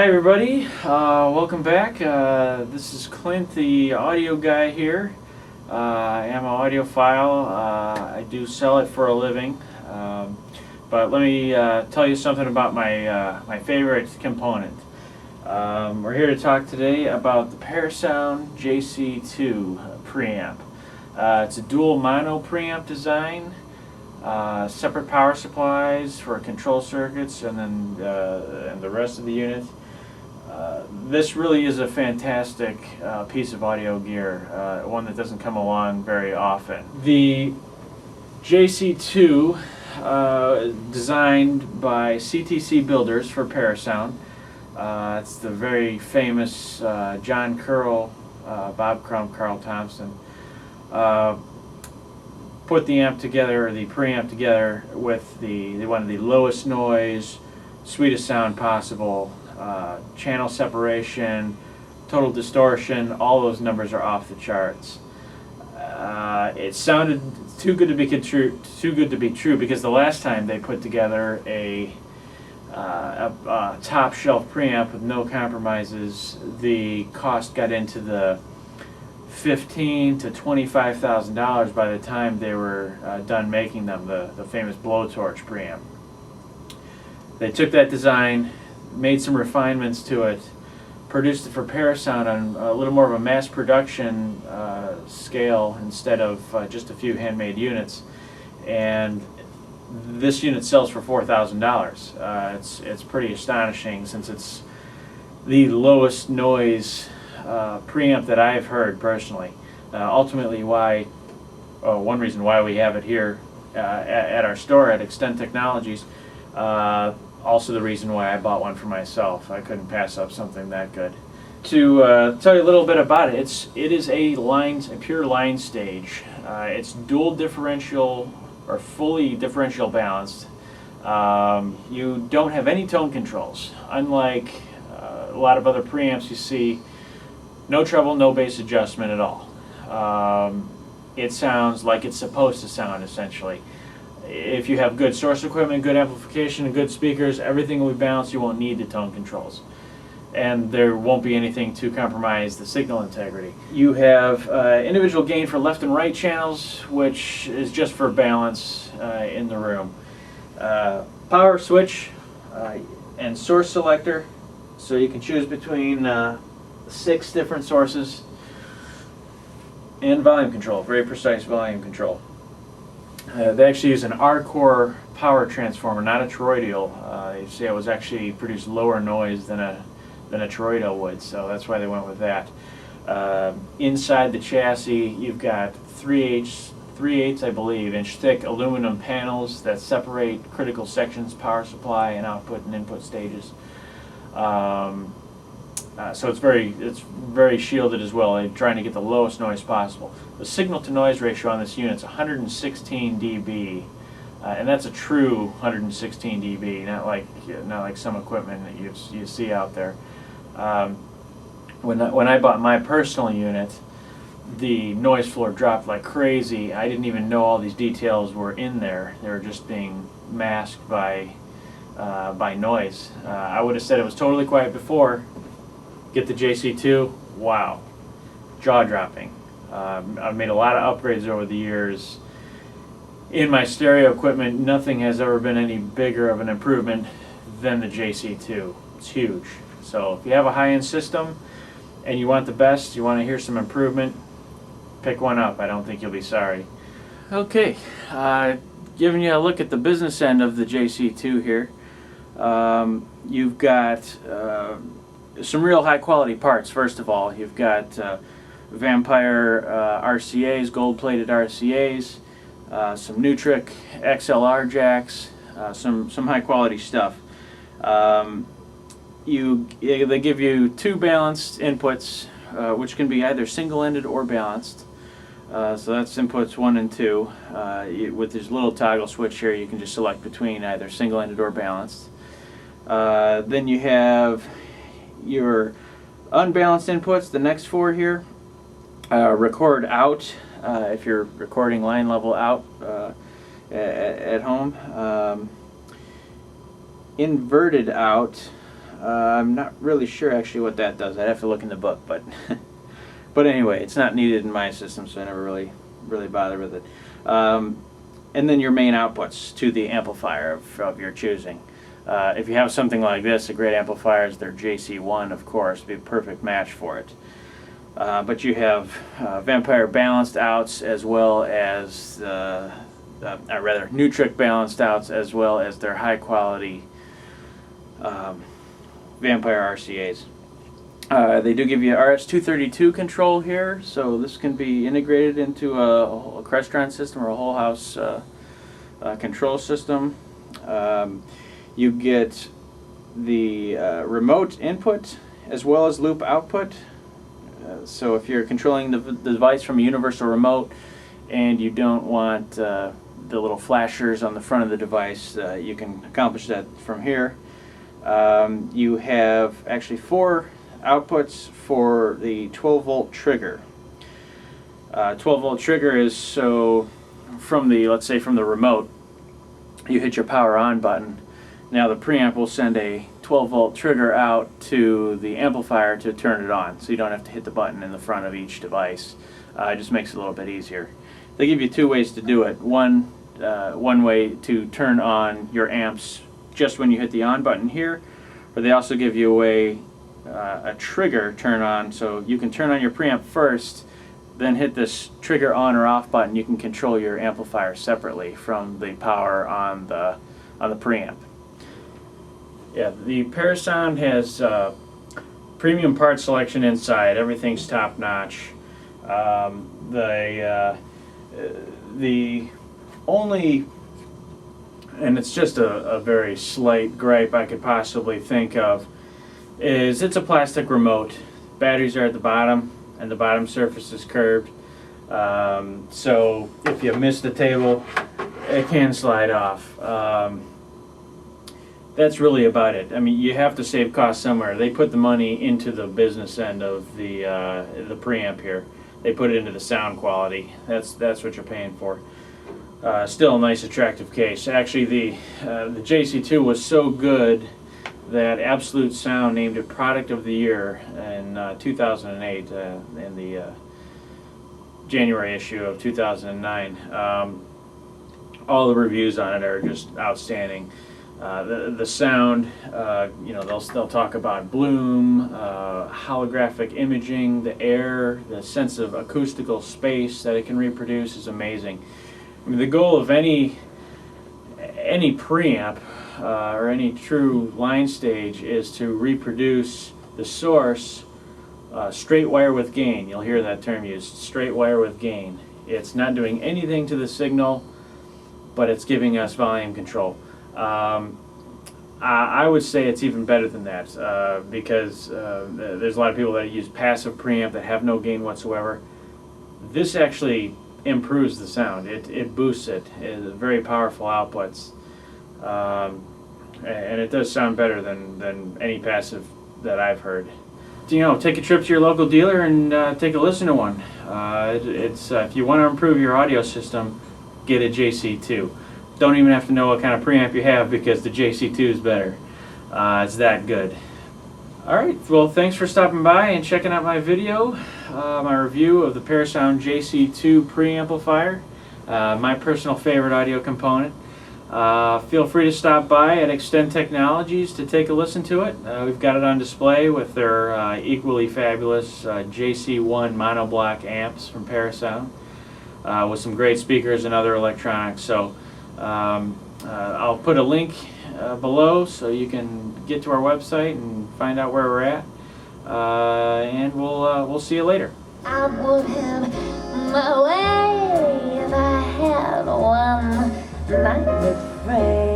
Hi everybody, welcome back. This is Clint, the audio guy here. I am an audiophile. I do sell it for a living. But let me tell you something about my favorite component. We're here to talk today about the Parasound JC-2 preamp. It's a dual mono preamp design. Separate power supplies for control circuits and then and the rest of the unit. This really is a fantastic piece of audio gear, one that doesn't come along very often. The JC-2, designed by CTC Builders for Parasound. It's the very famous John Curl, Bob Crump, Carl Thompson. Put the amp together, or the preamp together, with the one of the lowest noise, sweetest sound possible. Channel separation, total distortion, all those numbers are off the charts. It sounded too good to be true because the last time they put together a top shelf preamp with no compromises, the cost got into the $15,000 to $25,000 by the time they were done making them, the famous blowtorch preamp. They took that design, made some refinements to it, produced it for Parasound on a little more of a mass production scale instead of just a few handmade units, and this unit sells for $4,000. It's pretty astonishing, since it's the lowest noise preamp that I've heard personally. Ultimately, one reason why we have it here at our store at Extend Technologies. Also the reason why I bought one for myself. I couldn't pass up something that good. To tell you a little bit about it, it is a pure line stage. It's dual differential, or fully differential balanced. You don't have any tone controls, unlike a lot of other preamps you see. No treble, no bass adjustment at all. It sounds like it's supposed to sound, essentially. If you have good source equipment, good amplification, and good speakers, everything will be balanced. You won't need the tone controls. And there won't be anything to compromise the signal integrity. You have individual gain for left and right channels, which is just for balance in the room. Power switch and source selector, so you can choose between 6 different sources. And volume control, very precise volume control. They actually use an R-core power transformer, not a toroidal. They say it was actually produced lower noise than a toroidal would, so that's why they went with that. Inside the chassis, you've got 3/8, I believe, inch thick aluminum panels that separate critical sections, power supply, and output and input stages. So it's very shielded as well. They're trying to get the lowest noise possible. The signal to noise ratio on this unit is 116 dB, and that's a true 116 dB, not like some equipment that you see out there. When I bought my personal unit, the noise floor dropped like crazy. I didn't even know all these details were in there. They were just being masked by noise. I would have said it was totally quiet before. Get the JC-2, wow, jaw-dropping. I've made a lot of upgrades over the years. In my stereo equipment, nothing has ever been any bigger of an improvement than the JC-2. It's huge. So if you have a high-end system and you want the best, you want to hear some improvement, pick one up. I don't think you'll be sorry. Okay, giving you a look at the business end of the JC-2 here. You've got some real high quality parts. First of all, you've got Vampire RCAs, gold plated RCAs, some Nutric XLR jacks, some high quality stuff. They give you 2 balanced inputs, which can be either single ended or balanced. So that's inputs 1 and 2. With this little toggle switch here, you can just select between either single ended or balanced. Then you have your unbalanced inputs, the next 4 here. Record out, if you're recording line level out at home. Inverted out, I'm not really sure actually what that does. I'd have to look in the book, but but anyway, it's not needed in my system, so I never really bother with it. And then your main outputs to the amplifier of your choosing. If you have something like this, a great amplifier is their JC-1, of course, be a perfect match for it. But you have Vampire balanced outs as well as rather Neutrik balanced outs as well as their high quality Vampire RCAs. They do give you RS-232 control here, so this can be integrated into a Crestron system or a whole house control system. You get the remote input as well as loop output. So if you're controlling the device from a universal remote and you don't want the little flashers on the front of the device, you can accomplish that from here. You have actually 4 outputs for the 12-volt trigger. 12-volt trigger is so from the, let's say from the remote, you hit your power on button. Now the preamp will send a 12-volt trigger out to the amplifier to turn it on, so you don't have to hit the button in the front of each device. It just makes it a little bit easier. They give you 2 ways to do it. One way to turn on your amps just when you hit the on button here, or they also give you a trigger turn on, so you can turn on your preamp first, then hit this trigger on or off button. You can control your amplifier separately from the power on the preamp. Yeah, the Parasound has premium part selection inside. Everything's top notch. The only, and it's just a very slight gripe I could possibly think of, is it's a plastic remote. Batteries are at the bottom and the bottom surface is curved. So if you miss the table, it can slide off. That's really about it. I mean, you have to save costs somewhere. They put the money into the business end of the preamp here. They put it into the sound quality. That's what you're paying for. Still a nice, attractive case. Actually, the JC-2 was so good that Absolute Sound named it Product of the Year in 2008 in the January issue of 2009. All the reviews on it are just outstanding. The sound, you know, they'll talk about bloom, holographic imaging, the air, the sense of acoustical space that it can reproduce is amazing. I mean, the goal of any preamp or any true line stage is to reproduce the source straight wire with gain. You'll hear that term used, straight wire with gain. It's not doing anything to the signal, but it's giving us volume control. I would say it's even better than that because there's a lot of people that use passive preamp that have no gain whatsoever. This actually improves the sound. It boosts it. It's very powerful outputs, and it does sound better than any passive that I've heard. You know, take a trip to your local dealer and take a listen to one. If you want to improve your audio system, get a JC-2. Don't even have to know what kind of preamp you have because the JC-2 is better. It's that good. Alright, well, thanks for stopping by and checking out my video, my review of the Parasound JC-2 preamplifier, my personal favorite audio component. Feel free to stop by at Extend Technologies to take a listen to it. We've got it on display with their equally fabulous JC-1 monoblock amps from Parasound with some great speakers and other electronics. So I'll put a link below so you can get to our website and find out where we're at, and we'll see you later. I would have my way if I had one night with friends.